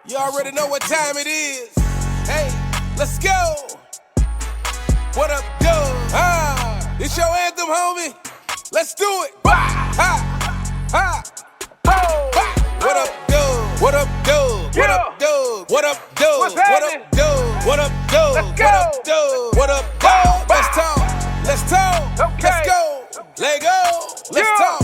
You already know what time it is. Hey, let's go. What up, Doug? It's your anthem, homie. Let's do it. What up, Doug? What up, Doug? What up, Doug? What up, Doug? What up, Doug? What up, Doug? What up, Doug? What up, Doug? Let's talk. Let's talk. Let's go. Let go. Let's talk.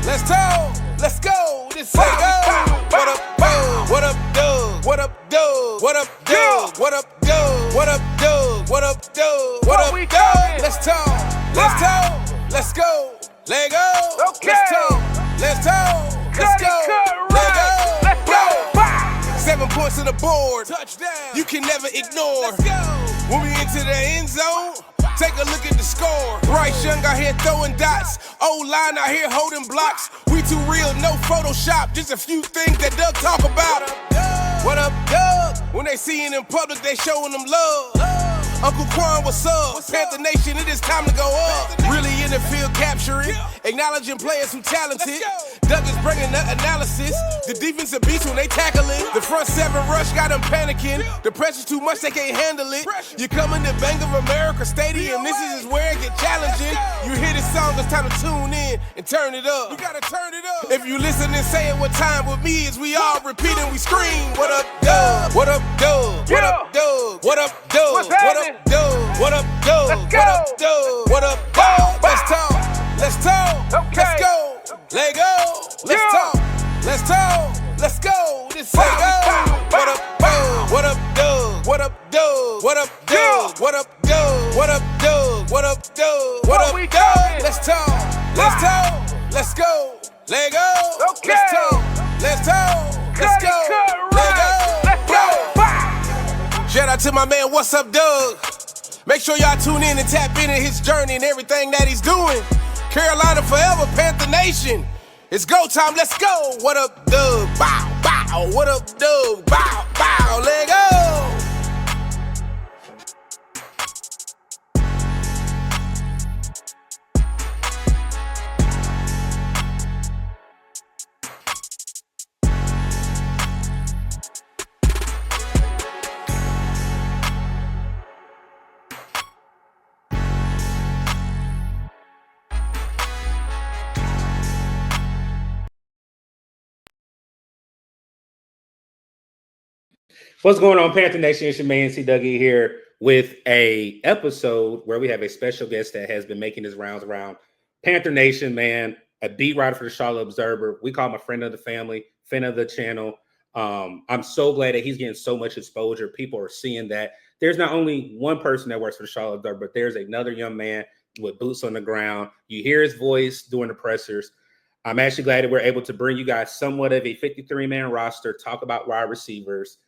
Let's talk. Let's go. This say go. What up, Doug? What up, Doug? What up, Doug? What up, Doug? What up, Doug? What up, Doug? What up, Doug? What up, Doug? Let's talk. Let's talk. Let's go. Let go. Let's talk. Let's talk. Let's go. Let go. Let's go. 7 points on the board. Touchdown. You can never ignore. Let's go. When we into the end zone, take a look at the score. Bryce Young out here throwing dots. O-line out here holding blocks. We too real, no Photoshop. Just a few things that Doug talk about. What up, Doug? When they see it in public, they showing them love. Uncle Quan, what's up? Panther Nation, it is time to go up. Really in the field capturing, acknowledging players who talented. Doug is bringing the analysis. The defensive beats when they tackle it. The front seven rush got them panicking. The pressure's too much, they can't handle it. You come in the Bank of America Stadium, this is where it get challenging. You hear this song, it's time to tune in and turn it up. You gotta turn it up. If you listen and say it what time with me is, we all repeat and we scream. What up, Doug? What up, Doug? What up, Doug? What up, Doug? What up, Doug? What up, Doug? What up, Doug? What up, Doug? Let's talk. Let's talk. Let's go. Let go. Let's talk. Let's talk. Let's go. This say go. What up, Doug? What up, Doug? What up, Doug? What up, Doug? What up, Doug? What up, Doug? What up, Doug? What up, Doug? Let's talk. Let's talk. Let's go. Let go. Let's talk. Let's talk. Let's go. Let go. Let's go. Shout out to my man, what's up, Doug? Make sure y'all tune in and tap into his journey and everything that he's doing. Carolina forever, Panther Nation. It's go time, let's go. What up, Doug? Bow, bow. What up, Doug? Bow, bow. Let go. What's going on, Panther Nation? It's your man, C. Dougie here with a episode where we have a special guest that has been making his rounds around Panther Nation, man, a beat writer for the Charlotte Observer. We call him a friend of the family, fan of the channel. I'm so glad that he's getting so much exposure. People are seeing that there's not only one person that works for the Charlotte Observer, but there's another young man with boots on the ground. You hear his voice during the pressers. I'm actually glad that we're able to bring you guys somewhat of a 53-man roster, talk about wide receivers,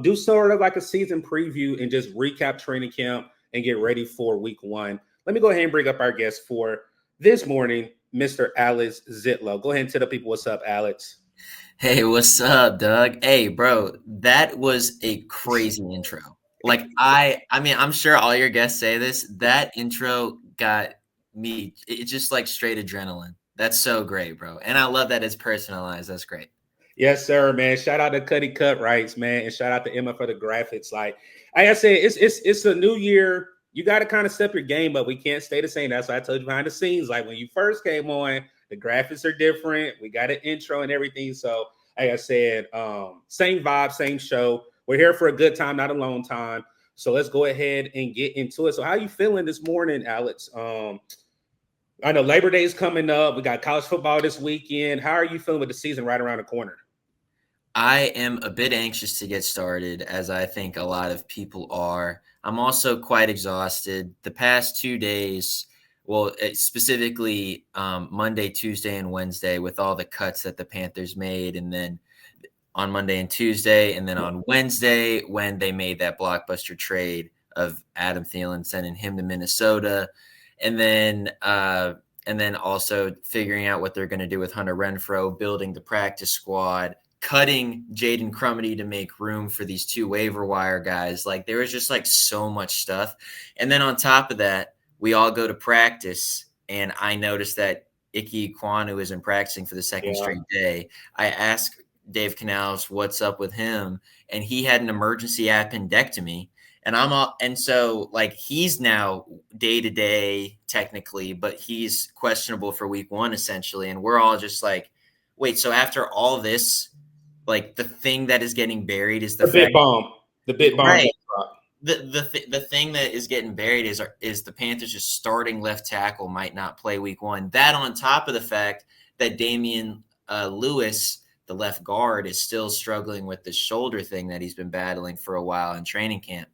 do sort of like a season preview and just recap training camp and get ready for week one. Let me go ahead and bring up our guest for this morning, Mr. Alex Zietlow. Go ahead and tell the people what's up, Alex. Hey, what's up, Doug? Hey, bro, that was a crazy intro. Like, I mean, I'm sure all your guests say this. That intro got me. It's just like straight adrenaline. That's so great, bro. And I love that it's personalized. That's great. Yes, sir, man. Shout out to Cuddy Cut Rights, man, and shout out to Emma for the graphics. Like I said, it's a new year. You got to kind of step your game up. We can't stay the same. That's why I told you behind the scenes. Like when you first came on, the graphics are different. We got an intro and everything. So, like I said, same vibe, same show. We're here for a good time, not a long time. So let's go ahead and get into it. So, how you feeling this morning, Alex? I know Labor Day is coming up. We got college football this weekend. How are you feeling with the season right around the corner? I am a bit anxious to get started, as I think a lot of people are. I'm also quite exhausted. The past 2 days, well, specifically Monday, Tuesday, and Wednesday, with all the cuts that the Panthers made, and then on Monday and Tuesday, and then on Wednesday when they made that blockbuster trade of Adam Theilen sending him to Minnesota, and then also figuring out what they're going to do with Hunter Renfrow, building the practice squad, cutting Jaden Crumedy to make room for these two waiver wire guys. Like there was just like so much stuff. And then on top of that, we all go to practice, and I noticed that Ike Ekwonu isn't practicing for the second straight day. I asked Dave Canals, what's up with him? And he had an emergency appendectomy. And so like he's now day to day technically, but he's questionable for week 1 essentially. And we're all just like, wait, so after all this, like the thing that is getting buried is the bit bomb. The bit bomb. Right. The thing that is getting buried is the Panthers' just starting left tackle might not play week 1. That on top of the fact that Damian Lewis, the left guard, is still struggling with the shoulder thing that he's been battling for a while in training camp.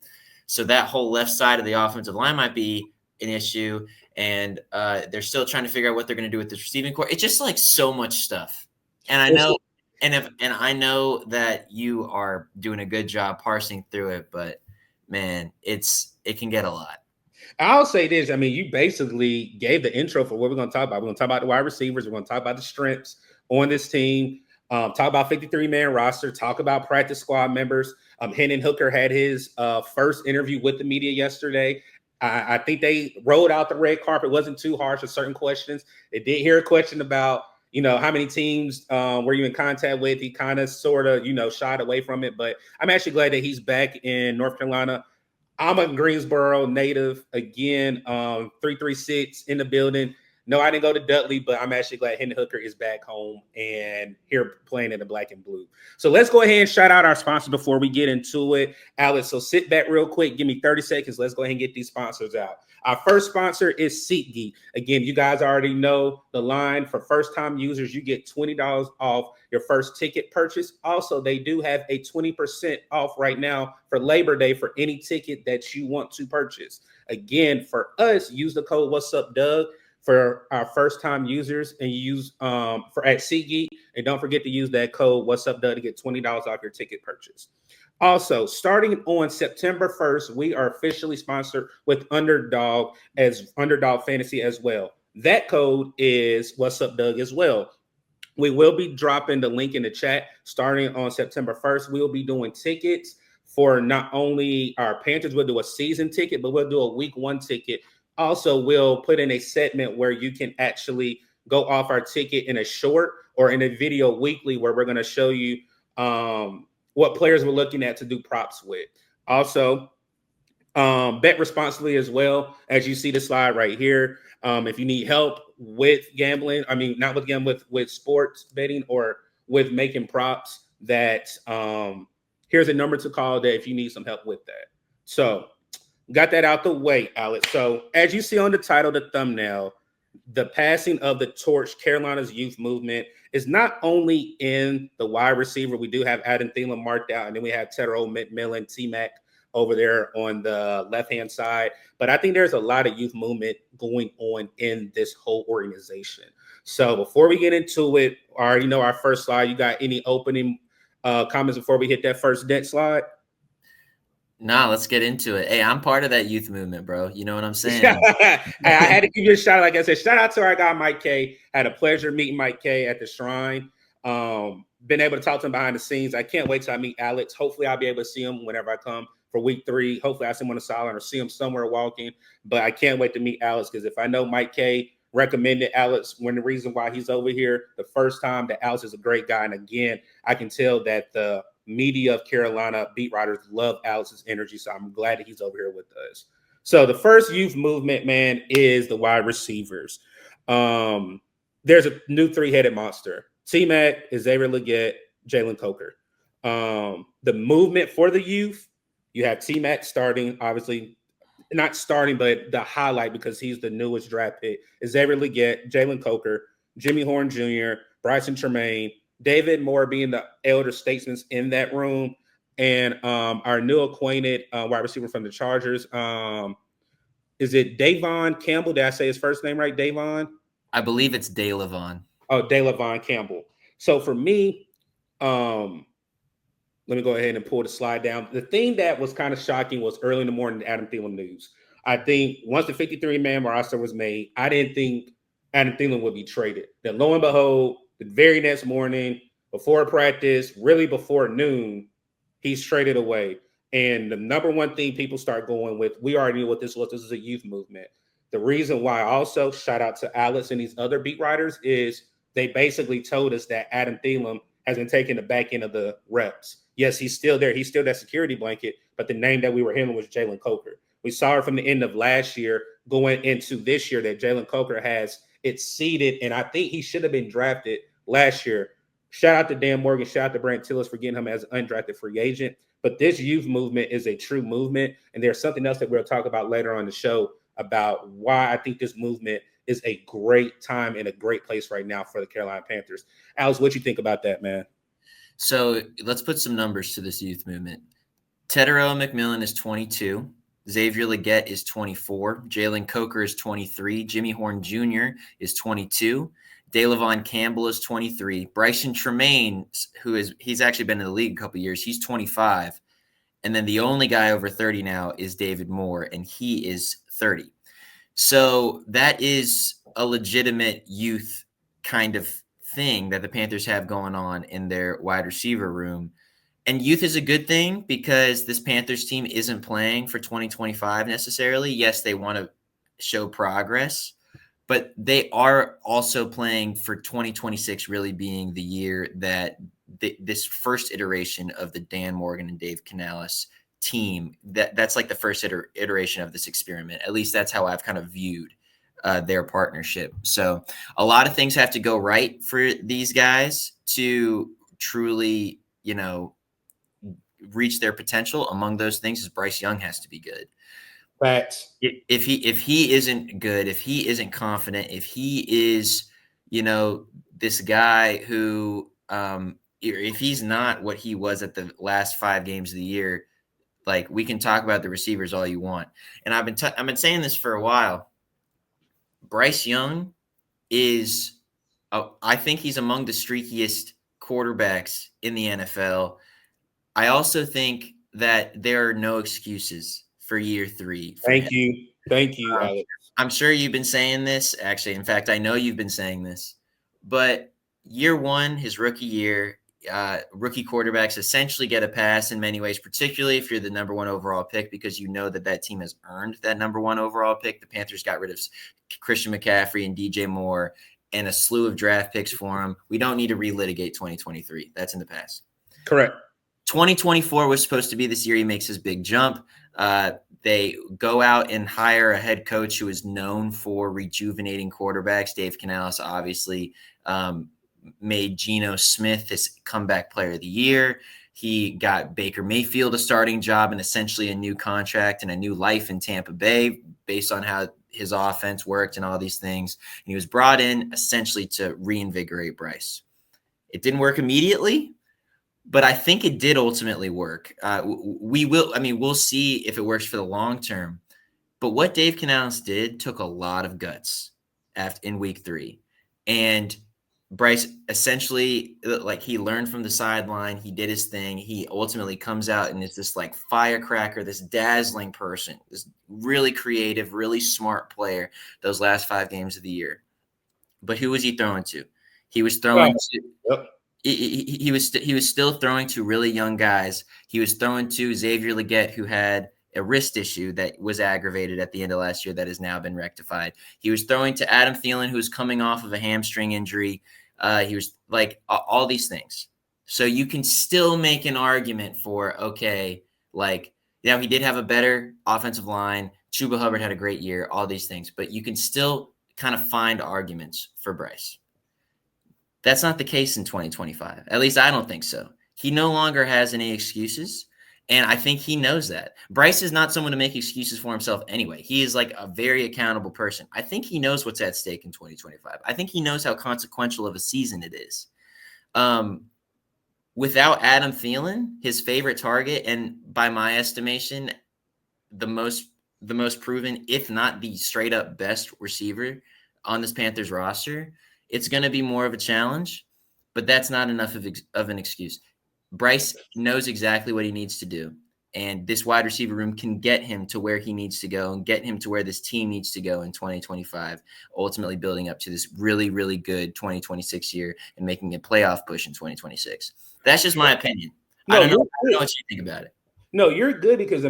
So that whole left side of the offensive line might be an issue, and they're still trying to figure out what they're going to do with this receiving core. It's just like so much stuff. And I know, and I know that you are doing a good job parsing through it, but man, it can get a lot. I'll say this. I mean, you basically gave the intro for what we're going to talk about. We're going to talk about the wide receivers. We're going to talk about the strengths on this team. Talk about 53-man roster. Talk about practice squad members. Hendon Hooker had his first interview with the media yesterday. I think they rolled out the red carpet. It wasn't too harsh with certain questions. They did hear a question about, how many teams were you in contact with? He kind of sort of, shied away from it. But I'm actually glad that he's back in North Carolina. I'm a Greensboro native. Again, 336 in the building. No, I didn't go to Dudley, but I'm actually glad Hendon Hooker is back home and here playing in the black and blue. So let's go ahead and shout out our sponsors before we get into it. Alex, so sit back real quick. Give me 30 seconds. Let's go ahead and get these sponsors out. Our first sponsor is SeatGeek. Again, you guys already know the line. For first-time users, you get $20 off your first ticket purchase. Also, they do have a 20% off right now for Labor Day for any ticket that you want to purchase. Again, for us, use the code What's Up Doug for our first-time users, and use for at SeatGeek, and don't forget to use that code What's Up Doug to get $20 off your ticket purchase. Also, starting on September 1st, we are officially sponsored with Underdog Fantasy as well. That code is What's Up Doug as well. We will be dropping the link in the chat starting on September 1st. We'll be doing tickets for not only our Panthers, we'll do a season ticket, but we'll do a week 1 ticket. Also, we'll put in a segment where you can actually go off our ticket in a short or in a video weekly where we're going to show you what players we're looking at to do props with. Also, bet responsibly as well. As you see the slide right here, if you need help with gambling, not with gambling, with sports betting or with making props, that here's a number to call that if you need some help with that. So got that out the way, Alex. So as you see on the title, the thumbnail, the passing of the torch, Carolina's youth movement, is not only in the wide receiver. We do have Adam Theilen marked out, and then we have Tero McMillan, T-Mac over there on the left-hand side. But I think there's a lot of youth movement going on in this whole organization. So before we get into it, I already know our first slide. You got any opening comments before we hit that first deck slide? Nah, let's get into it. Hey, I'm part of that youth movement, bro. You know what I'm saying? I had to give you a shout out. Like I said, shout out to our guy, Mike K. Had a pleasure meeting Mike K at the Shrine. Been able to talk to him behind the scenes. I can't wait till I meet Alex. Hopefully I'll be able to see him whenever I come for week 3. Hopefully I see him on the sideline or see him somewhere walking. But I can't wait to meet Alex, because if I know Mike K recommended Alex, when the reason why he's over here the first time, that Alex is a great guy. And again, I can tell that the media of Carolina beat writers love Alex's energy. So I'm glad that he's over here with us. So the first youth movement, man, is the wide receivers. There's a new 3-headed monster. T-Mac, Xavier Legette, Jalen Coker. The movement for the youth, you have T-Mac starting, obviously not starting, but the highlight because he's the newest draft pick. Xavier Legette, Jalen Coker, Jimmy Horn Jr., Bryson Tremaine, David Moore being the elder statesman in that room, and our new acquainted wide receiver from the Chargers. Is it Davon Campbell? Did I say his first name right? Davon? I believe it's DeLavon. Oh, DeLavon Campbell. So for me, let me go ahead and pull the slide down. The thing that was kind of shocking was early in the morning, the Adam Theilen news. I think once the 53-man roster was made, I didn't think Adam Theilen would be traded. Then lo and behold, the very next morning, before practice, really before noon, he's traded away. And the number one thing people start going with, we already knew what this was. This is a youth movement. The reason why also, shout out to Alex and these other beat writers, is they basically told us that Adam Theilen has been taking the back end of the reps. Yes, he's still there. He's still that security blanket, but the name that we were handling was Jalen Coker. We saw it from the end of last year going into this year that Jalen Coker has it seeded, and I think he should have been drafted last year. Shout out to Dan Morgan. Shout out to Brant Tillis for getting him as an undrafted free agent. But this youth movement is a true movement, and there's something else that we'll talk about later on the show about why I think this movement is a great time and a great place right now for the Carolina Panthers. Alex, what you think about that, man? So let's put some numbers to this youth movement. Tetairoa McMillan is 22. Xavier Legette is 24. Jalen Coker is 23. Jimmy Horn Jr. is 22. DeLavon Campbell is 23. Bryson Tremaine, he's actually been in the league a couple years, he's 25. And then the only guy over 30 now is David Moore, and he is 30. So that is a legitimate youth kind of thing that the Panthers have going on in their wide receiver room. And youth is a good thing because this Panthers team isn't playing for 2025 necessarily. Yes, they want to show progress, but they are also playing for 2026 really being the year that this first iteration of the Dan Morgan and Dave Canales team, that's like the first iteration of this experiment. At least that's how I've kind of viewed their partnership. So a lot of things have to go right for these guys to truly, reach their potential. Among those things is Bryce Young has to be good. Facts. If he isn't good, if he isn't confident, if he is, this guy who, if he's not what he was at the last 5 games of the year, like we can talk about the receivers all you want. And I've been saying this for a while. Bryce Young is, I think he's among the streakiest quarterbacks in the NFL. I also think that there are no excuses for year 3. Thank you, Alex. I'm sure you've been saying this. Actually, in fact, I know you've been saying this. But year 1, his rookie year, rookie quarterbacks essentially get a pass in many ways, particularly if you're the number 1 overall pick, because you know that team has earned that number 1 overall pick. The Panthers got rid of Christian McCaffrey and DJ Moore and a slew of draft picks for him. We don't need to relitigate 2023. That's in the past. Correct. 2024 was supposed to be this year he makes his big jump. They go out and hire a head coach who is known for rejuvenating quarterbacks. Dave Canales obviously made Geno Smith his comeback player of the year. He got Baker Mayfield a starting job and essentially a new contract and a new life in Tampa Bay based on how his offense worked and all these things. And he was brought in essentially to reinvigorate Bryce. It didn't work immediately, but I think it did ultimately work. We'll see if it works for the long term. But what Dave Canales did took a lot of guts in week 3. And Bryce essentially, he learned from the sideline. He did his thing. He ultimately comes out and is this firecracker, this dazzling person, this really creative, really smart player those last 5 games of the year. But who was he throwing to? He was throwing to Yep. He was still throwing to really young guys. He was throwing to Xavier Legette, who had a wrist issue that was aggravated at the end of last year that has now been rectified. He was throwing to Adam Theilen, who was coming off of a hamstring injury. He was all these things. So you can still make an argument for, okay, he did have a better offensive line. Chuba Hubbard had a great year, all these things. But you can still kind of find arguments for Bryce. That's not the case in 2025. At least I don't think so. He no longer has any excuses, and I think he knows that. Bryce is not someone to make excuses for himself anyway. He is a very accountable person. I think he knows what's at stake in 2025. I think he knows how consequential of a season it is. Without Adam Theilen, his favorite target, and by my estimation, the most proven, if not the straight up best receiver on this Panthers roster, it's going to be more of a challenge, but that's not enough of an excuse. Bryce knows exactly what he needs to do, and this wide receiver room can get him to where he needs to go and get him to where this team needs to go in 2025, ultimately building up to this really, really good 2026 year and making a playoff push in 2026. That's just my opinion. I don't know what you think about it. No, you're good because, I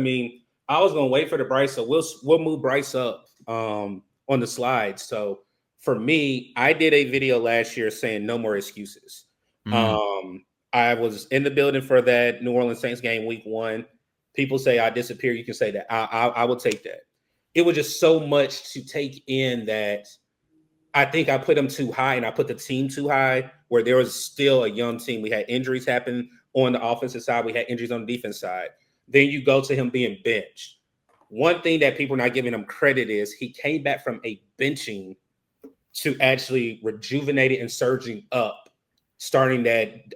was going to wait for the Bryce, so we'll move Bryce up on the slide. So, for me, I did a video last year saying no more excuses. I was in the building for that New Orleans Saints game week 1. People say I disappear. You can say that. I will take that. It was just so much to take in that I think I put them too high and I put the team too high where there was still a young team. We had injuries happen on the offensive side. We had injuries on the defense side. Then you go to him being benched. One thing that people are not giving him credit is he came back from a benching to actually rejuvenated and surging up starting that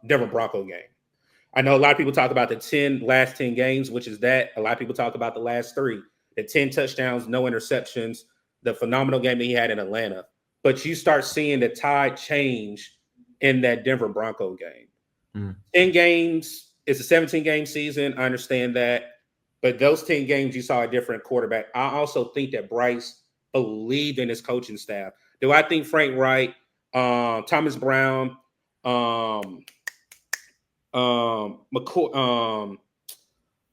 Denver Bronco game. I know a lot of people talk about the last 10 games, which is that. A lot of people talk about the last 3, the 10 touchdowns, no interceptions, the phenomenal game that he had in Atlanta. But you start seeing the tide change in that Denver Bronco game. 10 games, it's a 17-game season. I understand that. But those 10 games, you saw a different quarterback. I also think that Bryce believed in his coaching staff. Do I think Frank Wright, Thomas Brown, McCoy,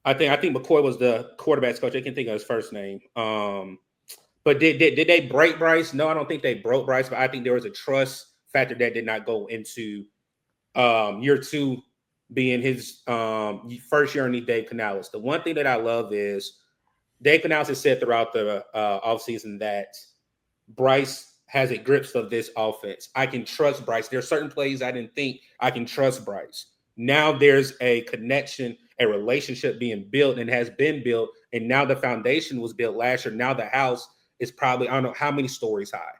I think McCoy was the quarterback's coach. I can't think of his first name. But did they break Bryce? No, I don't think they broke Bryce, but I think there was a trust factor that did not go into year 2 being his first year underneath Dave Canales. The one thing that I love is Dave Canales has said throughout the offseason that Bryce has a grips of this offense. I can trust Bryce. There are certain plays I didn't think I can trust Bryce. Now there's a connection, a relationship being built and has been built. And now the foundation was built last year. Now the house is probably, I don't know how many stories high.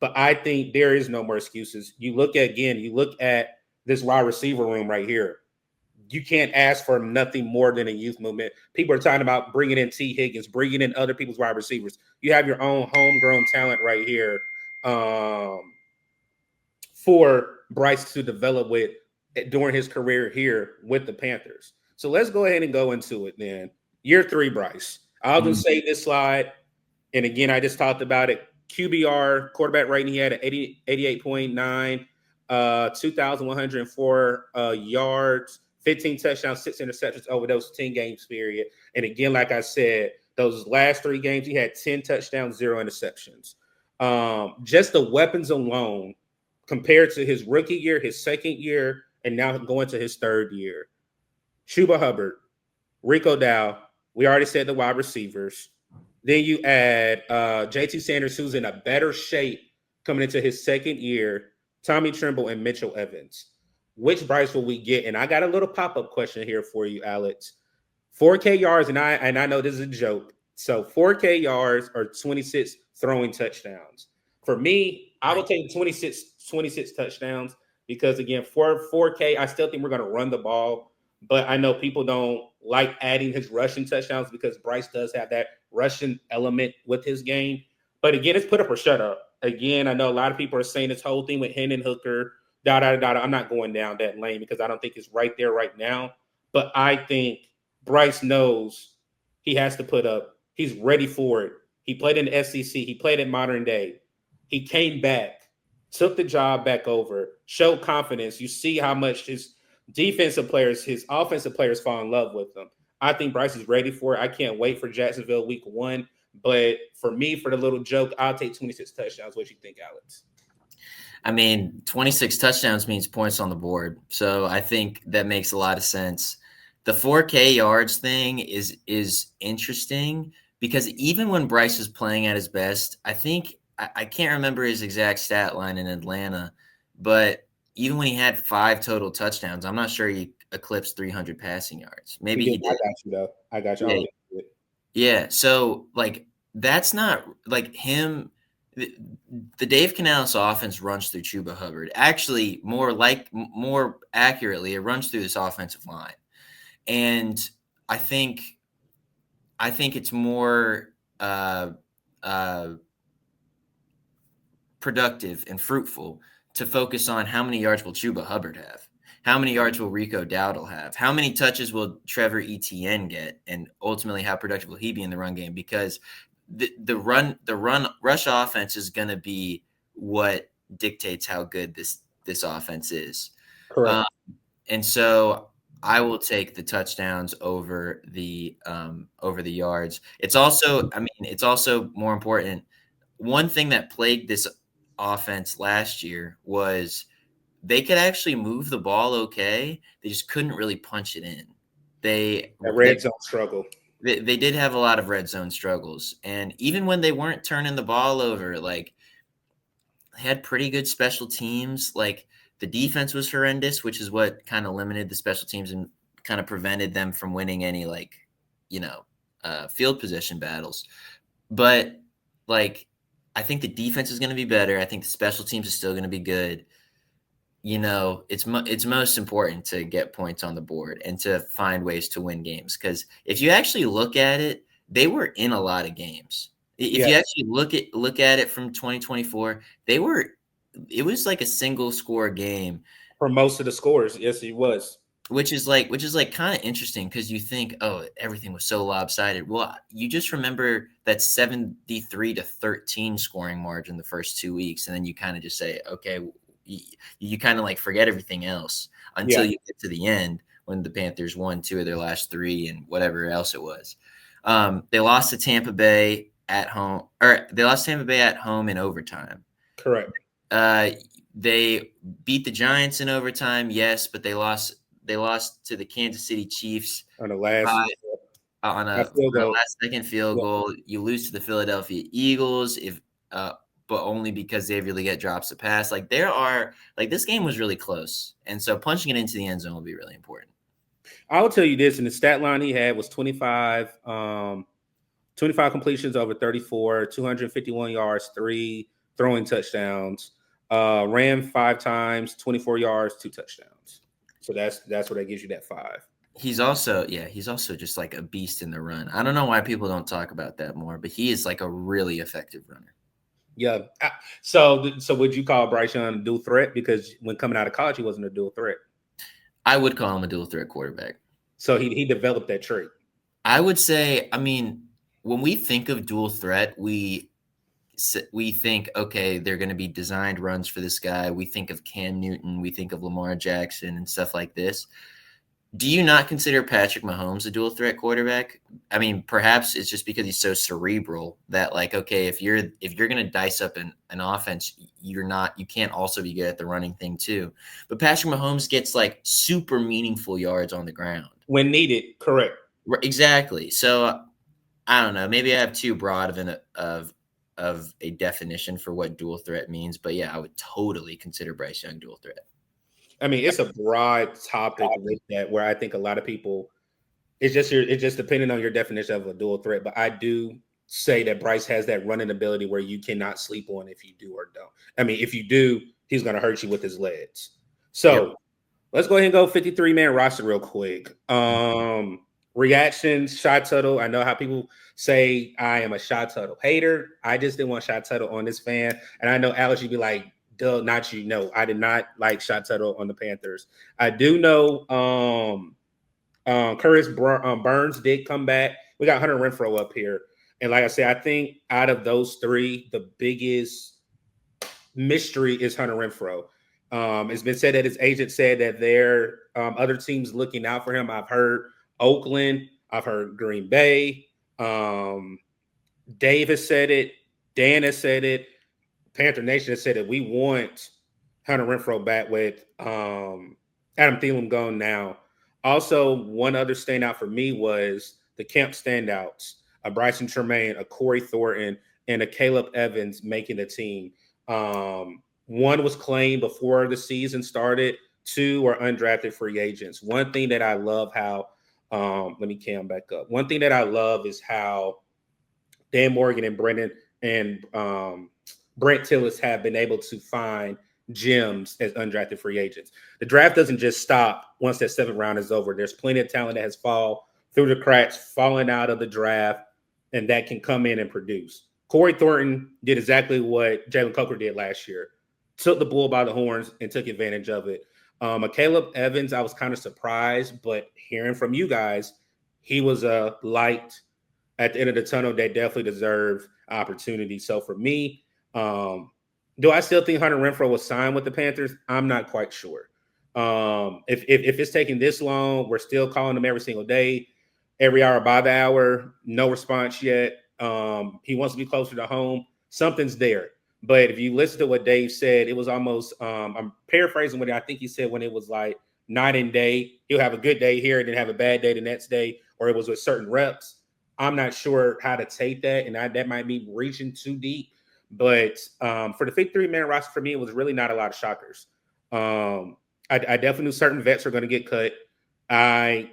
But I think there is no more excuses. You look at this wide receiver room right here. You can't ask for nothing more than a youth movement. People are talking about bringing in T. Higgins, bringing in other people's wide receivers. You have your own homegrown talent right here for Bryce to develop with during his career here with the Panthers. So let's go ahead and go into it then. Year 3, Bryce. I'll just say this slide. And again, I just talked about it. QBR, quarterback rating, he had an 88.9, 2,104 yards, 15 touchdowns, 6 interceptions over those 10 games period. And again, like I said, those last 3 games, he had 10 touchdowns, 0 interceptions. Just the weapons alone compared to his rookie year, his second year, and now going to his 3rd year. Chuba Hubbard, Rico Dow, we already said the wide receivers. Then you add JT Sanders, who's in a better shape coming into his 2nd year, Tommy Tremble, and Mitchell Evans. Which Bryce will we get? And I got a little pop-up question here for you, Alex. 4K yards, and I know this is a joke. So 4K yards or 26 throwing touchdowns. For me, I will take 26 touchdowns because, again, for 4K, I still think we're going to run the ball. But I know people don't like adding his rushing touchdowns because Bryce does have that rushing element with his game. But, again, it's put up or shut up. Again, I know a lot of people are saying this whole thing with Hendon Hooker, I'm not going down that lane because I don't think it's right there right now. But I think Bryce knows he has to put up. He's ready for it. He played in the SEC. He played in Modern Day. He came back, took the job back over, showed confidence. You see how much his defensive players, his offensive players fall in love with him. I think Bryce is ready for it. I can't wait for Jacksonville week 1. But for me, for the little joke, I'll take 26 touchdowns. What do you think, Alex? I mean, 26 touchdowns means points on the board. So I think that makes a lot of sense. The 4K yards thing is interesting because even when Bryce was playing at his best, I think I can't remember his exact stat line in Atlanta, but even when he had 5 total touchdowns, I'm not sure he eclipsed 300 passing yards. Maybe he did. I got you, though. I got you. Yeah. So, like, that's not like him. The Dave Canales offense runs through Chuba Hubbard. Actually, more accurately, it runs through this offensive line. And I think it's more productive and fruitful to focus on how many yards will Chuba Hubbard have, how many yards will Rico Dowdle have, how many touches will Trevor Etienne get, and ultimately how productive will he be in the run game? Because the rush offense is going to be what dictates how good this offense is. Correct. And so I will take the touchdowns over the yards. It's also more important. One thing that plagued this offense last year was they could actually move the ball okay. They just couldn't really punch it in. That red zone struggle. They did have a lot of red zone struggles. And even when they weren't turning the ball over, like, they had pretty good special teams. Like, the defense was horrendous, which is what kind of limited the special teams and kind of prevented them from winning any, like, field position battles. But, like, I think the defense is going to be better. I think the special teams is still going to be good. It's most important to get points on the board and to find ways to win games. Because if you actually look at it, they were in a lot of games. If you actually look at it from 2024, it was like a single score game for most of the scores. Yes, it was. Which is like kind of interesting because you think, oh, everything was so lopsided. Well, you just remember that 73-13 scoring margin the first 2 weeks, and then you kind of just say, okay, you kind of like forget everything else until you get to the end when the Panthers won 2 of their last 3 and whatever else it was. They lost to Tampa Bay at home, or they lost Tampa Bay at home in overtime. Correct. They beat the Giants in overtime, yes, but they lost to the Kansas City Chiefs on the last on a last-second field goal. You lose to the Philadelphia Eagles, but only because they really get drops to pass. Like, this game was really close, and so punching it into the end zone will be really important. I will tell you this, and the stat line he had was 25 completions over 34, 251 yards, 3 throwing touchdowns, ran 5 times, 24 yards, 2 touchdowns. So that's what that gives you that 5. He's also just like a beast in the run. I don't know why people don't talk about that more, but he is like a really effective runner. Yeah. So would you call Bryce Young a dual threat? Because when coming out of college, he wasn't a dual threat. I would call him a dual threat quarterback. So he developed that trait. I would say, I mean, when we think of dual threat, we think, okay, they're going to be designed runs for this guy. We think of Cam Newton. We think of Lamar Jackson and stuff like this. Do you not consider Patrick Mahomes a dual threat quarterback? I mean, perhaps it's just because he's so cerebral that, like, okay, if you're going to dice up an offense, you can't also be good at the running thing too. But Patrick Mahomes gets like super meaningful yards on the ground when needed. Correct. Exactly. So I don't know. Maybe I have too broad of a definition for what dual threat means, but yeah, I would totally consider Bryce Young dual threat. I mean, it's a broad topic with that, where I think a lot of people, it's just depending on your definition of a dual threat. But I do say that Bryce has that running ability where you cannot sleep on if you do or don't. I mean, if you do, he's going to hurt you with his legs. So let's go ahead and go 53-man roster real quick. Reactions, Shot Tuttle. I know how people say I am a Shot Tuttle hater. I just didn't want Shot Tuttle on this fan. And I know, Alex, you'd be like, duh, not you. No, I did not like Shot Tuttle on the Panthers. I do know Curtis Burns did come back. We got Hunter Renfrow up here. And like I said, I think out of those 3, the biggest mystery is Hunter Renfrow. It's been said that his agent said that there are other teams looking out for him. I've heard Oakland. I've heard Green Bay. Dave has said it. Dan has said it. Panther Nation has said that we want Hunter Renfrow back with Adam Theilen gone now. Also, one other standout for me was the camp standouts, a Bryson Tremaine, a Corey Thornton, and a Caleb Evans making the team. One was claimed before the season started. 2 are undrafted free agents. One thing that I love how let me cam back up. One thing that I love is how Dan Morgan and Brent Tillis have been able to find gems as undrafted free agents. The draft doesn't just stop once that 7th round is over. There's plenty of talent that has fallen through the cracks, fallen out of the draft, and that can come in and produce. Corey Thornton did exactly what Jalen Coker did last year. Took the bull by the horns and took advantage of it. Caleb Evans, I was kind of surprised, but hearing from you guys, he was a light at the end of the tunnel that definitely deserved opportunity. So for me, do I still think Hunter Renfrow was signed with the Panthers? I'm not quite sure. If it's taking this long, we're still calling him every single day, every hour by the hour, no response yet. He wants to be closer to home. Something's there. But if you listen to what Dave said, it was almost, I'm paraphrasing what I think he said when it was like night and day. He'll have a good day here and then have a bad day the next day, or it was with certain reps. I'm not sure how to take that, and that might be reaching too deep. But for the 53-man roster, for me, it was really not a lot of shockers. I definitely knew certain vets were going to get cut. I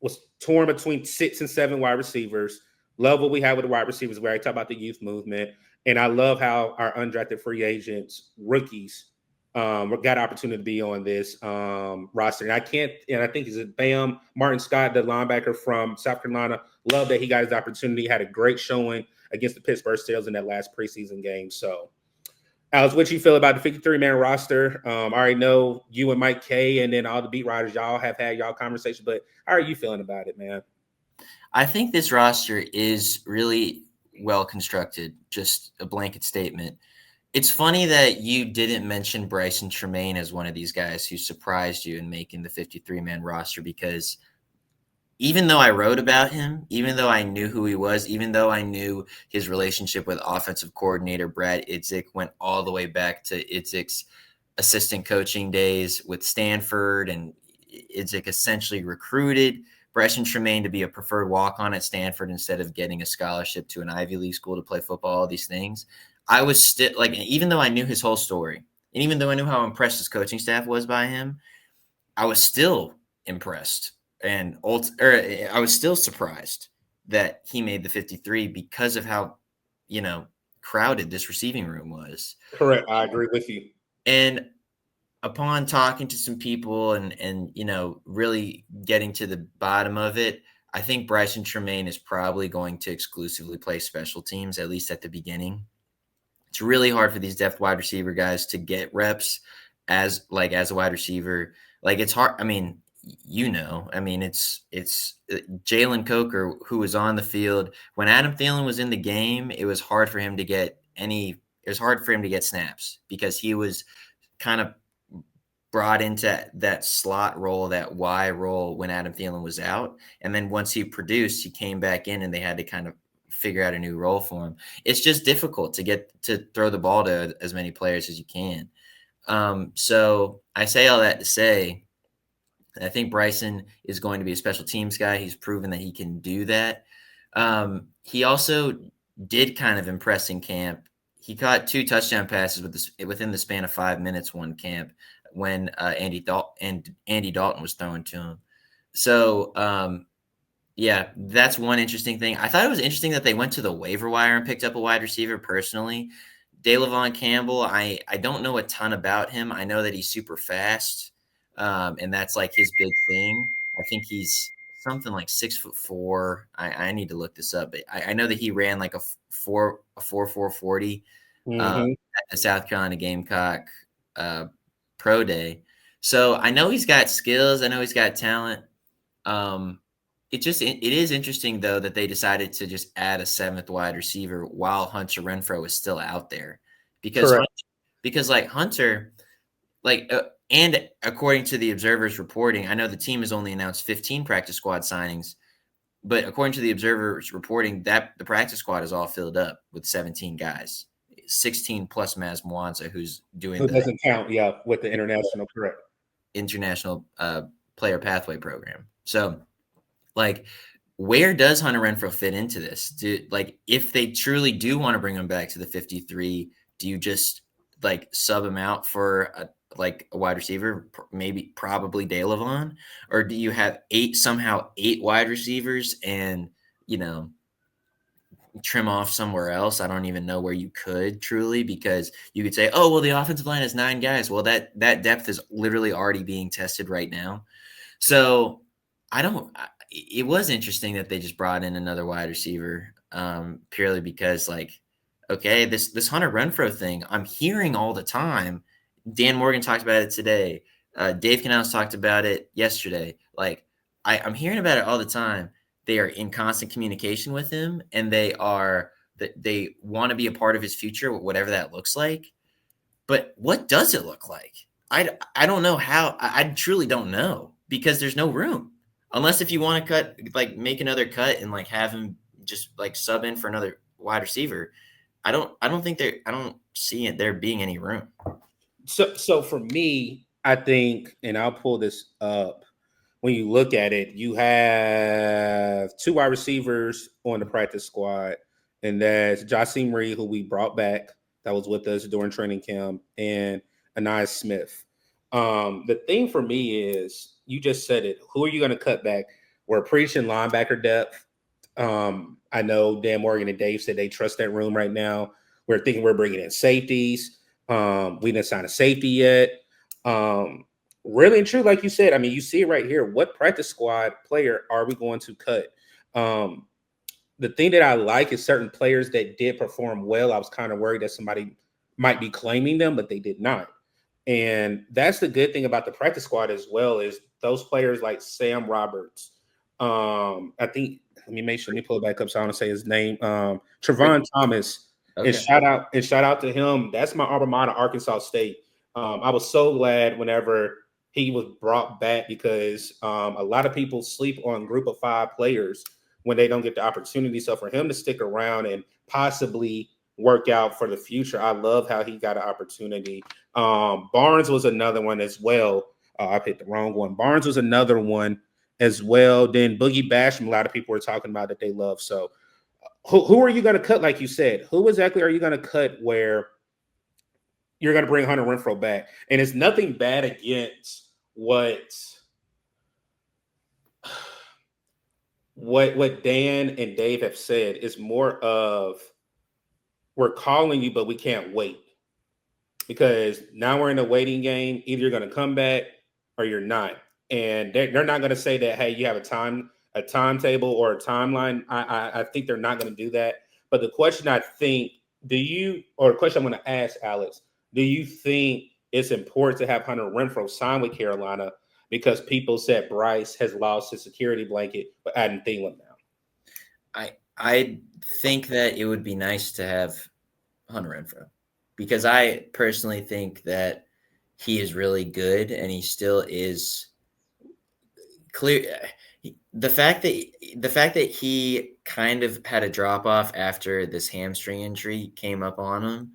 was torn between 6 and 7 wide receivers. Love what we have with the wide receivers, where I talk about the youth movement. And I love how our undrafted free agents, rookies, got opportunity to be on this roster. And I think he's Bam Martin Scott, the linebacker from South Carolina. Love that he got his opportunity. Had a great showing against the Pittsburgh Steelers in that last preseason game. So, Alex, what you feel about the 53-man roster? I already know you and Mike K and then all the beat writers, y'all have had y'all conversation, but how are you feeling about it, man? I think this roster is really well constructed, just a blanket statement. It's funny that you didn't mention Bryce and Tremaine as one of these guys who surprised you in making the 53-man roster, because even though I wrote about him, even though I knew who he was, even though I knew his relationship with offensive coordinator Brad Idzik went all the way back to Idzik's assistant coaching days with Stanford, and Idzik essentially recruited Bryce and Tremaine to be a preferred walk-on at Stanford instead of getting a scholarship to an Ivy League school to play football, all these things. I was still like, even though I knew his whole story, and even though I knew how impressed his coaching staff was by him, I was still impressed. I was still surprised that he made the 53 because of how, crowded this receiving room was. Correct. I agree with you. And upon talking to some people and really getting to the bottom of it, I think Bryson Tremaine is probably going to exclusively play special teams, at least at the beginning. It's really hard for these depth wide receiver guys to get reps as a wide receiver. Like, it's hard. I mean, it's Jalen Coker who was on the field when Adam Theilen was in the game. It was hard for him to get snaps because he was kind of brought into that slot role, that Y role when Adam Theilen was out. And then once he produced, he came back in and they had to kind of figure out a new role for him. It's just difficult to get to throw the ball to as many players as you can. So I say all that to say, I think Bryson is going to be a special teams guy. He's proven that he can do that. He also did kind of impress in camp. He caught 2 touchdown passes within the span of 5 minutes one camp when Andy Dalton was throwing to him. So, that's one interesting thing. I thought it was interesting that they went to the waiver wire and picked up a wide receiver personally. DeLavon Campbell, I don't know a ton about him. I know that he's super fast, and that's like his big thing. I think he's something like 6'4". I need to look this up, but I know that he ran like a 4.40 at the South Carolina Gamecock Pro Day. So I know he's got skills. I know he's got talent. It is interesting though that they decided to just add a 7th wide receiver while Hunter Renfrow is still out there, because Hunter, and according to the Observer's reporting, I know the team has only announced 15 practice squad signings, but according to the Observer's reporting, that the practice squad is all filled up with 17 guys, 16 plus Maz Mwanza, who's doing who doesn't count, with the international player pathway program. So, where does Hunter Renfrow fit into this? If they truly do want to bring him back to the 53, do you just sub him out for a wide receiver, probably DeLavon, or do you have 8 wide receivers and trim off somewhere else? I don't even know where you could truly, because you could say, oh, well, the offensive line has 9 guys. Well, that depth is literally already being tested right now. So it was interesting that they just brought in another wide receiver, purely because this Hunter Renfrow thing I'm hearing all the time. Dan Morgan talked about it today. Dave Canales talked about it yesterday. I'm hearing about it all the time. They are in constant communication with him, and they want to be a part of his future, whatever that looks like. But what does it look like? I don't know how. I truly don't know, because there's no room. Unless if you want to make another cut and have him just sub in for another wide receiver. I don't see it there being any room. So for me, I think, and I'll pull this up. When you look at it, you have 2 wide receivers on the practice squad, and that's Joshie Reed, who we brought back, that was with us during training camp, and Anais Smith. The thing for me is, you just said it. Who are you going to cut back? We're preaching linebacker depth. I know Dan Morgan and Dave said they trust that room right now. We're thinking we're bringing in safeties. We didn't sign a safety yet. Really and true, like you said, I mean, you see it right here. What practice squad player are we going to cut? The thing that I like is certain players that did perform well. I was kind of worried that somebody might be claiming them, but they did not. And that's the good thing about the practice squad as well, is those players like Sam Roberts. I think, let me make sure, let me pull it back up so I don't say his name. Trevon Thomas. Okay. And shout out to him. That's my alma mater, Arkansas State. I was so glad whenever he was brought back, because a lot of people sleep on group of 5 players when they don't get the opportunity. So for him to stick around and possibly work out for the future, I love how he got an opportunity. Barnes was another one as well. I picked the wrong one. Barnes was another one as well. Then Boogie Basham, a lot of people were talking about that they love. So who are you going to cut, like you said? Who exactly are you going to cut where you're going to bring Hunter Renfrow back? And it's nothing bad against what Dan and Dave have said. Is more of, we're calling you, but we can't wait. Because now we're in a waiting game. Either you're going to come back or you're not. And they're not going to say that, hey, you have a timetable or a timeline. I think they're not going to do that. But the question, I think, the question I'm going to ask, Alex, do you think it's important to have Hunter Renfrow sign with Carolina because people said Bryce has lost his security blanket for Adam Theilen now? I think that it would be nice to have Hunter Renfrow, because I personally think that he is really good, and he still is clear. The fact that he kind of had a drop off after this hamstring injury came up on him,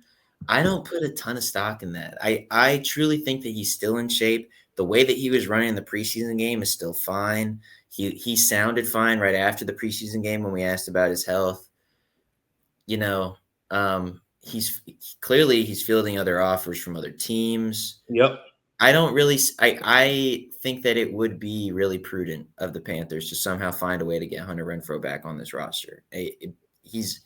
I don't put a ton of stock in that. I truly think that he's still in shape. The way that he was running the preseason game is still fine. He sounded fine right after the preseason game when we asked about his health. You know, he's fielding other offers from other teams. Yep. I think that it would be really prudent of the Panthers to somehow find a way to get Hunter Renfrow back on this roster. He's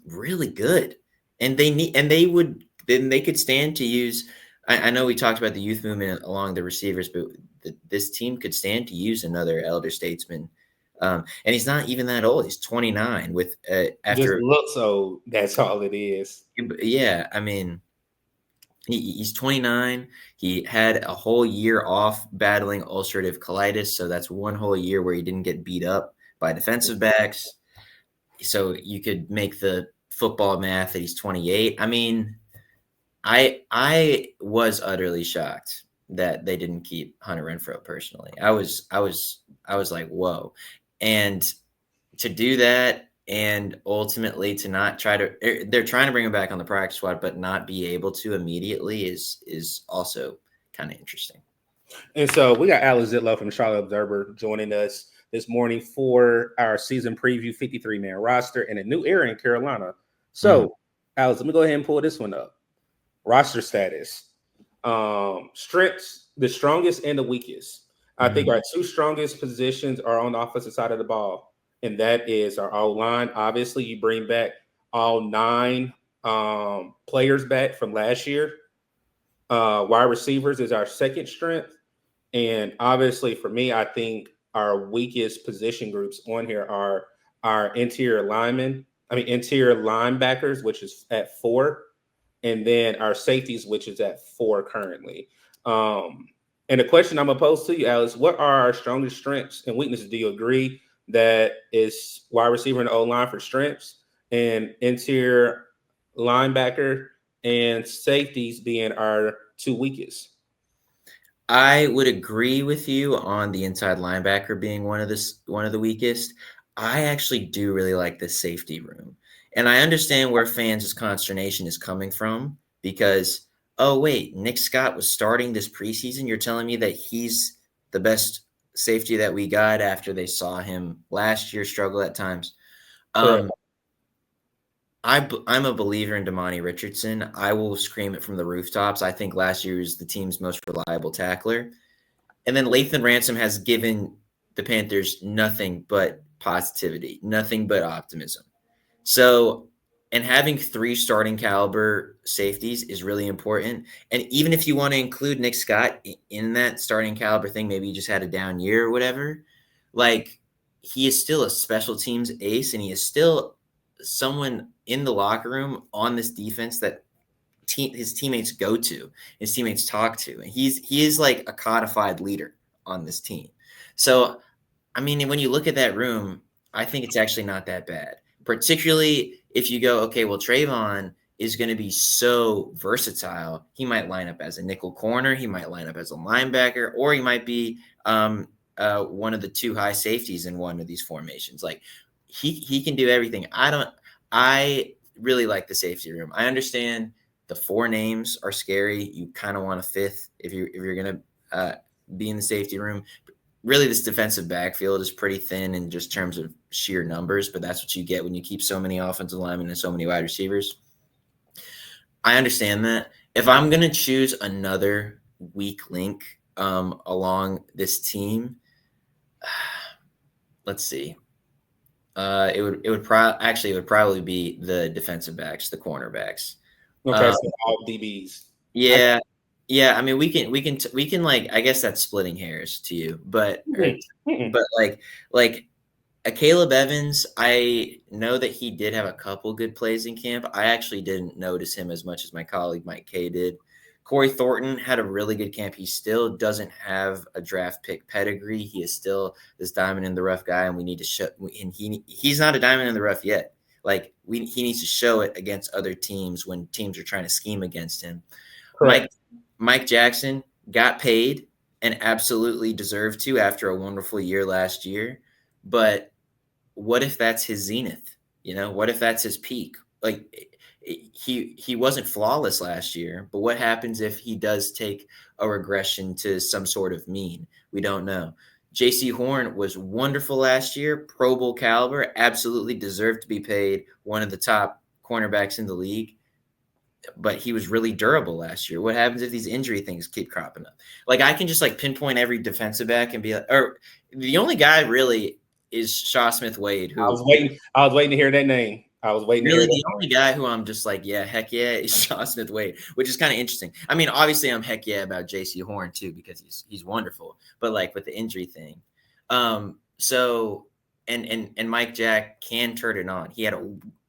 really good, and they could stand to use. I know we talked about the youth movement along the receivers, but this team could stand to use another elder statesman. And he's not even that old. He's 29 with after just looks old. That's all it is. Yeah, I mean, he's 29. He had a whole year off battling ulcerative colitis, so that's one whole year where he didn't get beat up by defensive backs. So you could make the football math that he's 28. I mean, I was utterly shocked that they didn't keep Hunter Renfrow. Personally, I was like, whoa. And to do that, and ultimately to not they're trying to bring him back on the practice squad, but not be able to immediately is also kind of interesting. And so we got Alex Zietlow from the Charlotte Observer joining us this morning for our season preview, 53-man roster, and a new era in Carolina. So, Alex, let me go ahead and pull this one up. Roster status. Strengths, the strongest and the weakest. I think our 2 strongest positions are on the offensive side of the ball, and that is our O-line. Obviously, you bring back all 9 players back from last year. Wide receivers is our second strength. And obviously, for me, I think our weakest position groups on here are our interior linebackers, which is at 4, and then our safeties, which is at 4 currently. And the question I'm going to pose to you, Alex, what are our strongest strengths and weaknesses? Do you agree that is wide receiver and O-line for strengths, and interior linebacker and safeties being our 2 weakest? I would agree with you on the inside linebacker being one of the weakest. I actually do really like the safety room. And I understand where fans' consternation is coming from because, oh, wait, Nick Scott was starting this preseason. You're telling me that he's the best safety that we got after they saw him last year struggle at times. Correct. I'm a believer in Damani Richardson. I will scream it from the rooftops. I think last year was the team's most reliable tackler. And then Lathan Ransom has given the Panthers nothing but positivity, nothing but optimism. So, and having 3 starting caliber safeties is really important. And even if you want to include Nick Scott in that starting caliber thing, maybe he just had a down year or whatever, like he is still a special teams ace, and he is still someone in the locker room on this defense that his teammates go to, his teammates talk to. And he is like a codified leader on this team. So, I mean, when you look at that room, I think it's actually not that bad. Particularly if you go, okay, well, Trayvon is going to be so versatile. He might line up as a nickel corner. He might line up as a linebacker, or he might be one of the 2 high safeties in one of these formations. Like he can do everything. I really like the safety room. I understand the 4 names are scary. You kind of want a 5th if you're going to be in the safety room. Really, this defensive backfield is pretty thin in just terms of sheer numbers, but that's what you get when you keep so many offensive linemen and so many wide receivers. I understand that. If I'm going to choose another weak link along this team, let's see. It would probably be the defensive backs, the cornerbacks. Okay, so all DBs. Yeah. Yeah, I mean, we can like, I guess that's splitting hairs to you, but like a Caleb Evans, I know that he did have a couple good plays in camp. I actually didn't notice him as much as my colleague Mike Kay did. Corey Thornton had a really good camp. He still doesn't have a draft pick pedigree. He is still this diamond in the rough guy, and we need to show. And he's not a diamond in the rough yet. Like he needs to show it against other teams when teams are trying to scheme against him. Correct. Mike Jackson got paid and absolutely deserved to after a wonderful year last year. But what if that's his zenith? You know, what if that's his peak? Like he wasn't flawless last year, but what happens if he does take a regression to some sort of mean? We don't know. J.C. Horn was wonderful last year, Pro Bowl caliber, absolutely deserved to be paid, one of the top cornerbacks in the league. But he was really durable last year. What happens if these injury things keep cropping up? Like I can just like pinpoint every defensive back and be like, or the only guy really is Shaw Smith-Wade. Who I was waiting to hear that name. I was waiting. Really, the only guy who I'm just like, yeah, heck yeah, is Shaw Smith-Wade, which is kind of interesting. I mean, obviously, I'm heck yeah about J.C. Horn too because he's wonderful. But like with the injury thing, so and Mike Jack can turn it on. He had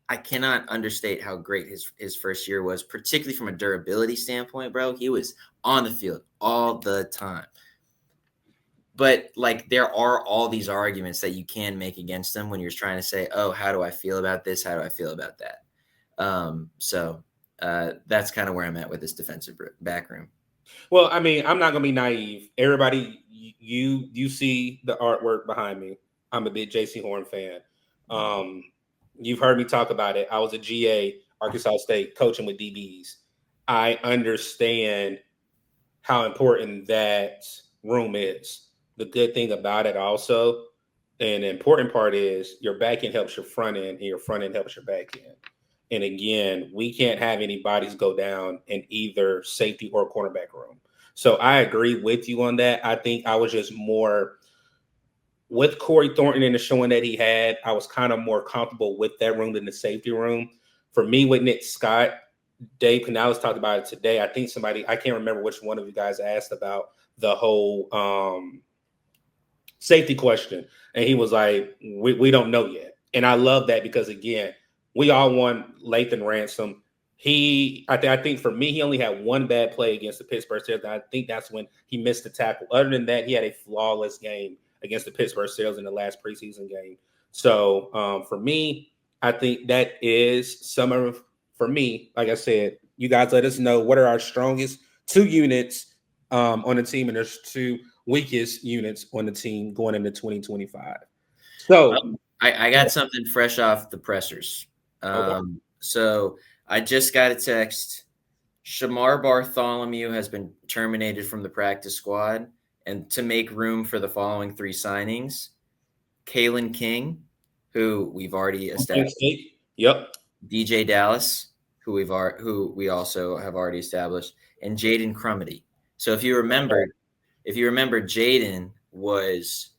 I cannot understate how great his first year was, particularly from a durability standpoint, bro. He was on the field all the time. But like there are all these arguments that you can make against them when you're trying to say, oh, how do I feel about this? How do I feel about that? So that's kind of where I'm at with this defensive back room. Well, I mean, I'm not going to be naive. Everybody, you see the artwork behind me. I'm a big J.C. Horn fan. You've heard me talk about it. I was a GA, Arkansas State, coaching with DBs. I understand how important that room is. The good thing about it also, and the important part is your back end helps your front end and your front end helps your back end. And again, we can't have any bodies go down in either safety or cornerback room. So I agree with you on that. I think I was just more with Corey Thornton and the showing that he had, I was kind of more comfortable with that room than the safety room. For me, with Nick Scott, Dave Canales talked about it today. I think I can't remember which one of you guys asked about the whole safety question. And he was like, we don't know yet. And I love that because, again, we all want Lathan Ransom. I think for me, he only had one bad play against the Pittsburgh Steelers. I think that's when he missed the tackle. Other than that, he had a flawless game against the Pittsburgh Steelers in the last preseason game. So for me, I think that is for me, like I said, you guys let us know what are our strongest 2 units on the team, and there's 2 weakest units on the team going into 2025. So I got something fresh off the pressers. So I just got a text. Shamar Bartholomew has been terminated from the practice squad, and to make room for the following 3 signings: Kalen King, who we've already established. Yep. DJ Dallas, who we also have already established, and Jaden Crumity. So if you remember, Jaden was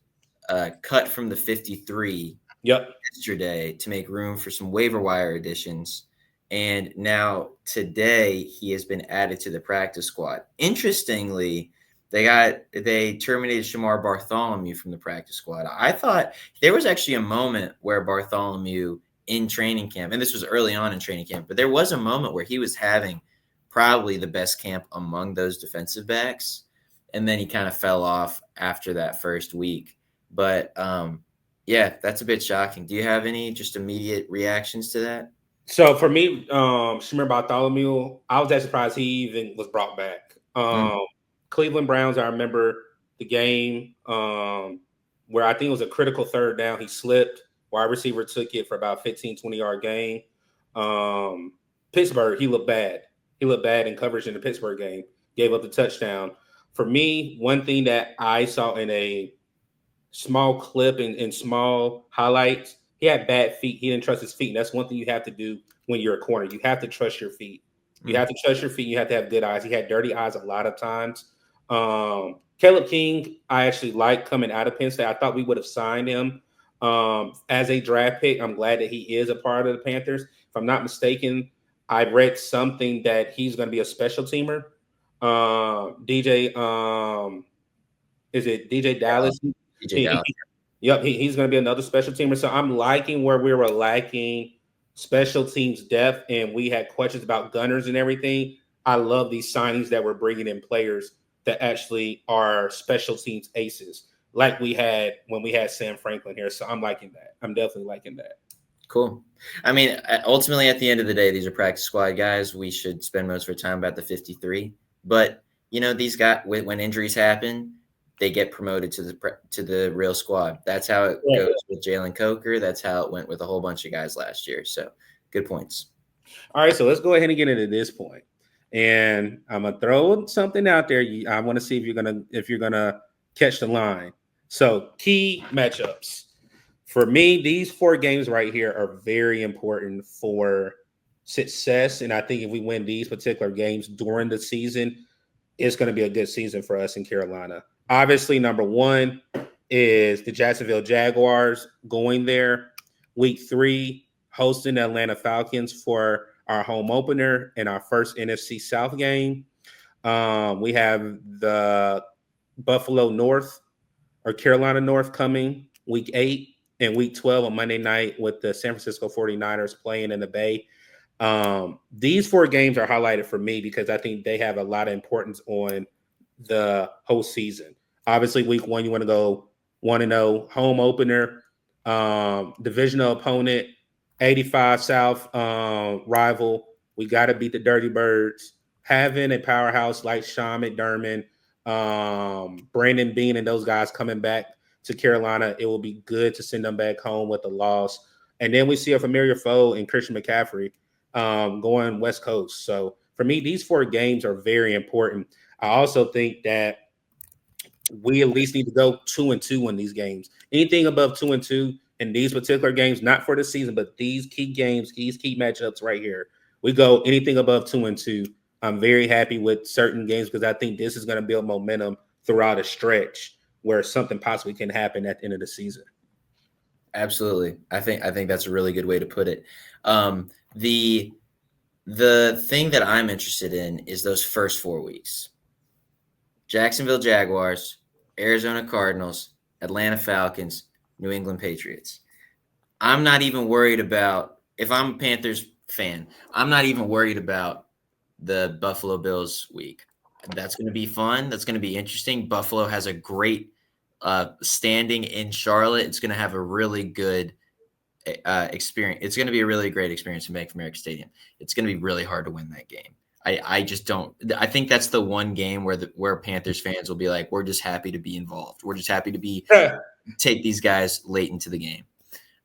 cut from the 53 yesterday to make room for some waiver wire additions. And now today he has been added to the practice squad. Interestingly, they terminated Shamar Bartholomew from the practice squad. I thought there was actually a moment where Bartholomew in training camp, and this was early on in training camp, but there was a moment where he was having probably the best camp among those defensive backs. And then he kind of fell off after that first week. But yeah, that's a bit shocking. Do you have any just immediate reactions to that? So for me, Shamar Bartholomew, I was that surprised he even was brought back. Cleveland Browns, I remember the game where I think it was a critical third down. He slipped. Wide receiver took it for about 15, 20-yard gain. Pittsburgh, he looked bad. He looked bad in coverage in the Pittsburgh game. Gave up the touchdown. For me, one thing that I saw in a small clip and small highlights, he had bad feet. He didn't trust his feet. And that's one thing you have to do when you're a corner. You have to trust your feet. You have to trust your feet. You have to have good eyes. He had dirty eyes a lot of times. Caleb King, I actually like coming out of Penn State. I thought we would have signed him as a draft pick. I'm glad that he is a part of the Panthers. If I'm not mistaken, I read something that he's going to be a special teamer. Is it DJ Dallas? DJ Dallas. Yep, he's going to be another special teamer. So I'm liking where we were lacking special teams depth, and we had questions about gunners and everything. I love these signings that we're bringing in players that actually are special teams aces, like we had when we had Sam Franklin here. So I'm liking that. I'm definitely liking that. Cool. I mean, ultimately, at the end of the day, these are practice squad guys. We should spend most of our time about the 53. But, you know, these guys, when injuries happen, they get promoted to the real squad. That's how it goes with Jalen Coker. That's how it went with a whole bunch of guys last year. So good points. All right, so let's go ahead and get into this point. And I'm gonna throw something out there. I want to see if you're gonna catch the line. So key matchups. For me, these 4 games right here are very important for success. And I think if we win these particular games during the season, it's going to be a good season for us in Carolina. Obviously, number 1 is the Jacksonville Jaguars going there. Week 3, hosting the Atlanta Falcons for our home opener and our first NFC South game. We have the Buffalo North or Carolina North coming week 8 and week 12 on Monday night with the San Francisco 49ers playing in the Bay. These 4 games are highlighted for me because I think they have a lot of importance on the whole season. Obviously, week 1, you want to go 1-0, home opener, divisional opponent, 85 South rival. We got to beat the Dirty Birds. Having a powerhouse like Sean McDermott, Brandon Bean, and those guys coming back to Carolina, it will be good to send them back home with a loss. And then we see a familiar foe in Christian McCaffrey going West Coast. So for me, these 4 games are very important. I also think that we at least need to go 2-2 in these games. Anything above 2-2 in these particular games, not for the season, but these key games, these key matchups right here, we go anything above 2-2. I'm very happy with certain games because I think this is going to build momentum throughout a stretch where something possibly can happen at the end of the season. Absolutely. I think that's a really good way to put it. The thing that I'm interested in is those first 4 weeks. Jacksonville Jaguars, Arizona Cardinals, Atlanta Falcons, New England Patriots. I'm not even worried about, if I'm a Panthers fan, I'm not even worried about the Buffalo Bills week. That's going to be fun. That's going to be interesting. Buffalo has a great standing in Charlotte. It's going to have a really good experience. It's going to be a really great experience in Bank of America Stadium. It's going to be really hard to win that game. I just don't. I think that's the one game where Panthers fans will be like, we're just happy to be involved. We're just happy to take these guys late into the game.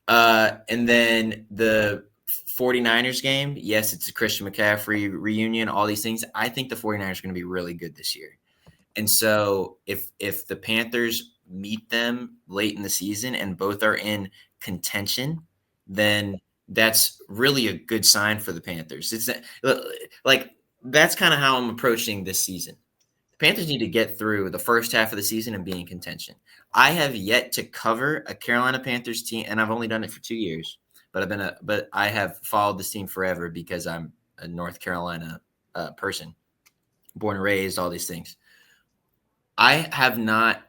And then the 49ers game, yes, it's a Christian McCaffrey reunion, all these things. I think the 49ers are going to be really good this year. And so if the Panthers meet them late in the season and both are in contention, then that's really a good sign for the Panthers. It's like that's kind of how I'm approaching this season. The Panthers need to get through the first half of the season and be in contention. I have yet to cover a Carolina Panthers team, and I've only done it for 2 years. But I have followed this team forever because I'm a North Carolina person, born and raised, all these things. I have not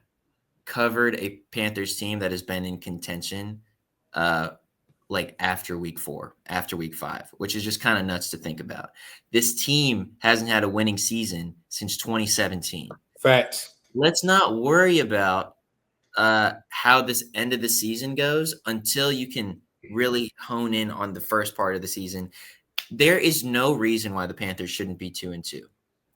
covered a Panthers team that has been in contention like after week 4, after week 5, which is just kind of nuts to think about. This team hasn't had a winning season since 2017. Facts. Let's not worry about how this end of the season goes until you can really hone in on the first part of the season. There is no reason why the Panthers shouldn't be 2-2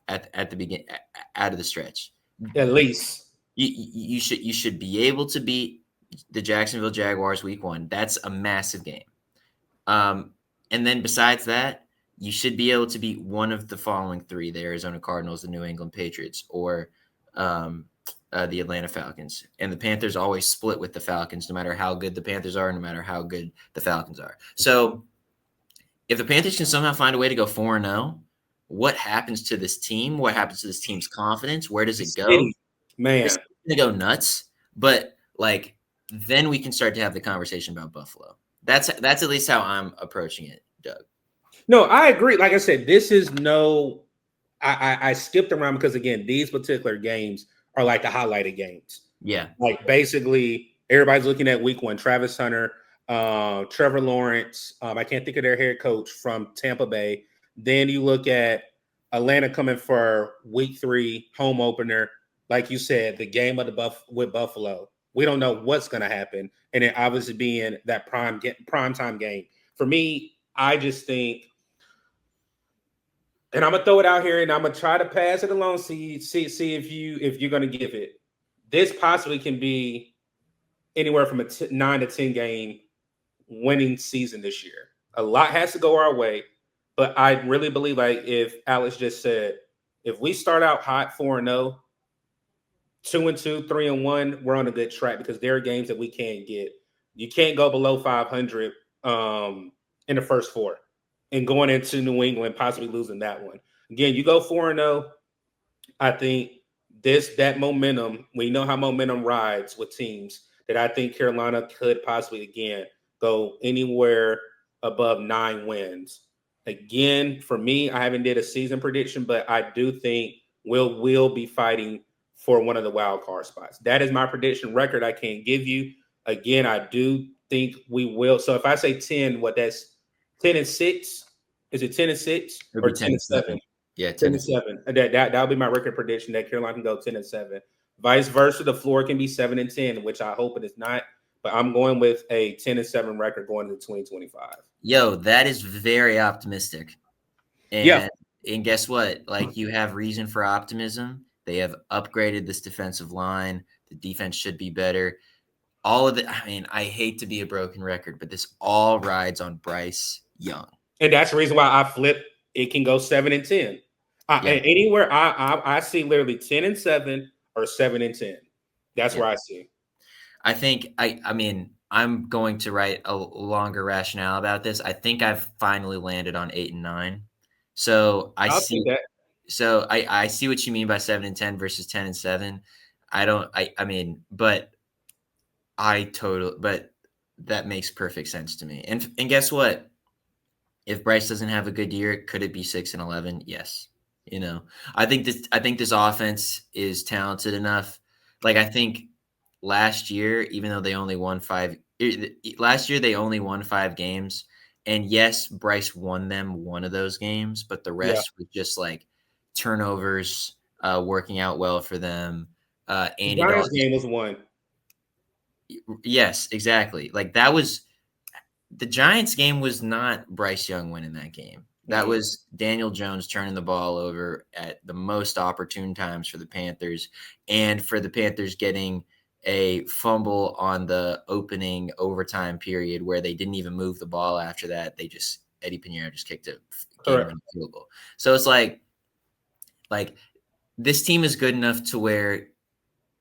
at the beginning, out of the stretch. At least you should be able to beat the Jacksonville Jaguars week 1. That's a massive game. And then besides that, you should be able to beat one of the following 3: the Arizona Cardinals, the New England Patriots, or the Atlanta Falcons. And the Panthers always split with the Falcons, no matter how good the Panthers are, no matter how good the Falcons are. So if the Panthers can somehow find a way to go 4-0, what happens to this team? What happens to this team's confidence? Where does it go? Man, it's going to go nuts. But then we can start to have the conversation about Buffalo. That's at least how I'm approaching it, Doug. No, I agree. Like I said, this is I skipped around because, again, these particular games are like the highlighted games. Yeah. Like basically everybody's looking at week 1, Travis Hunter, Trevor Lawrence. I can't think of their head coach from Tampa Bay. Then you look at Atlanta coming for week 3 home opener. Like you said, the game of with Buffalo. We don't know what's going to happen. And it obviously being that prime time game. For me, I just think, and I'm going to throw it out here and I'm going to try to pass it along, see if you're going to give it. This possibly can be anywhere from a 9 to 10 game winning season this year. A lot has to go our way. But I really believe, like if Alex just said, if we start out hot 4-0, 2-2, 3-1, we're on a good track because there are games that we can't get. You can't go below 500 in the first 4 and going into New England, possibly losing that one. Again, you go 4-0, I think that momentum, we know how momentum rides with teams, that I think Carolina could possibly, again, go anywhere above 9 wins. Again, for me, I haven't did a season prediction, but I do think we'll be fighting for one of the wild card spots. That is my prediction record. I can't give you. Again, I do think we will. So if I say 10, that's 10-6? Is it 10-6 or 10-7? Yeah, 10-7. That'll be my record prediction that Carolina can go 10-7. Vice versa, the floor can be 7-10, which I hope it is not. But I'm going with a 10-7 record going into 2025. Yo, that is very optimistic. And guess what? Like, you have reason for optimism. They have upgraded this defensive line. The defense should be better. All of it. I mean, I hate to be a broken record, but this all rides on Bryce Young. And that's the reason why I flip. It can go 7-10. Anywhere I see literally 10-7 or 7-10. That's where I see. I think I mean, I'm going to write a longer rationale about this. I think I've finally landed on 8-9. So I see that. So I see what you mean by 7-10 versus 10-7. But that makes perfect sense to me. And guess what? If Bryce doesn't have a good year, could it be 6-11? Yes. I think this offense is talented enough. Like, I think last year, even though they only won 5 games. And yes, Bryce won them one of those games, but the rest was just like turnovers, working out well for them. Andy Giants game was won. Yes, exactly. Like, that was the Giants game was not Bryce Young winning that game. That was Daniel Jones turning the ball over at the most opportune times for the Panthers, and for the Panthers getting a fumble on the opening overtime period where they didn't even move the ball after that. Eddie Pinheiro just kicked a game-winning field goal. So it's like this team is good enough to where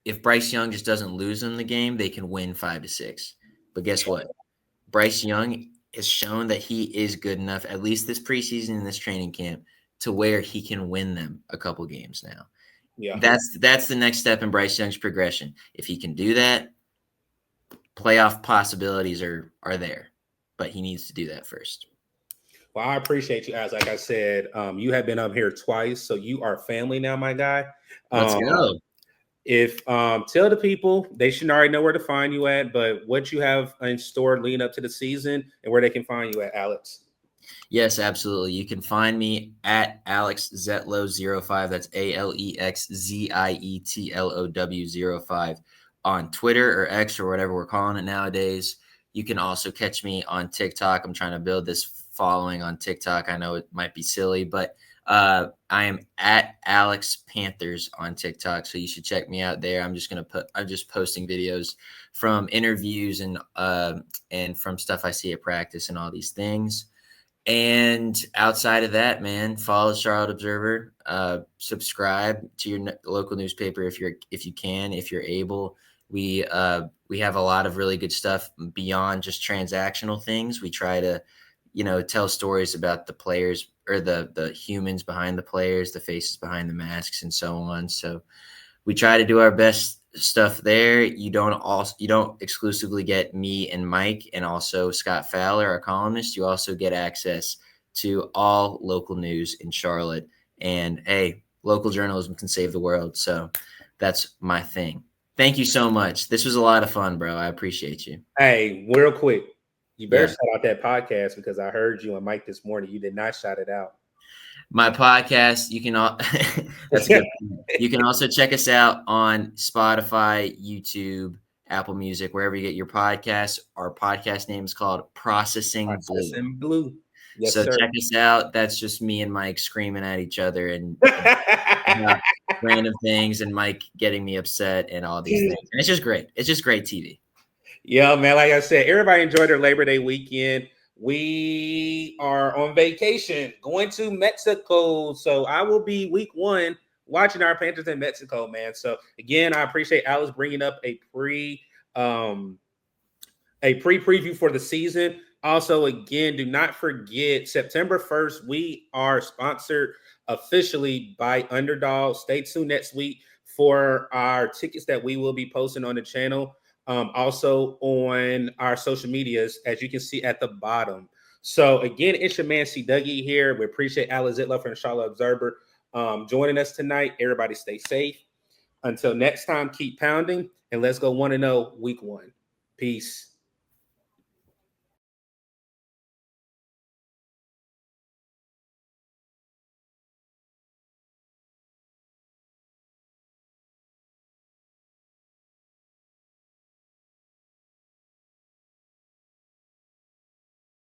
if Bryce Young just doesn't lose them the game, they can win 5-6. But guess what? Bryce Young has shown that he is good enough, at least this preseason and this training camp, to where he can win them a couple games now. Yeah. That's the next step in Bryce Young's progression. If he can do that, playoff possibilities are there. But he needs to do that first. Well, I appreciate you, as like I said, you have been up here twice, so you are family now, my guy. Let's go. If tell the people they should already know where to find you at, but what you have in store leading up to the season and where they can find you at, Alex. Yes, absolutely. You can find me at Alex Zietlow 05. That's AlexZietlow 05 on Twitter or X or whatever we're calling it nowadays. You can also catch me on TikTok. I'm trying to build this following on TikTok. I know it might be silly, but I am at Alex Panthers on TikTok, so you should check me out there. I'm just posting videos from interviews and from stuff I see at practice and all these things. And outside of that, man, follow the Charlotte Observer. Subscribe to your local newspaper if you can, if you're able. We have a lot of really good stuff beyond just transactional things. We try to, tell stories about the players or the humans behind the players, the faces behind the masks, and so on. So we try to do our best stuff there. You don't exclusively get me and Mike and also Scott Fowler, our columnist. You also get access to all local news in Charlotte. And hey, local journalism can save the world. So that's my thing. Thank you so much. This was a lot of fun, bro. I appreciate you. Hey, real quick, you better shout out that podcast because I heard you and Mike this morning. You did not shout it out. My podcast, you can that's good. You can also check us out on Spotify, YouTube, Apple Music, wherever you get your podcasts. Our podcast name is called Processing Blue. Yes, so sir. Check us out. That's just me and Mike screaming at each other and random things, and Mike getting me upset and all these things. And it's just great. It's just great TV. Yeah, man. Like I said, everybody enjoyed their Labor Day weekend. We are on vacation going to Mexico. So I will be week 1 watching our Panthers in Mexico, man. So again, I appreciate Alex bringing up a pre-preview for the season. Also, again, do not forget September 1st, we are sponsored officially by Underdog. Stay tuned next week for our tickets that we will be posting on the channel. Also on our social medias, as you can see at the bottom. So again, it's your man C. Dougie here. We appreciate Alex Zietlow from the Charlotte Observer joining us tonight. Everybody stay safe. Until next time, keep pounding, and let's go 1-0 week 1. Peace.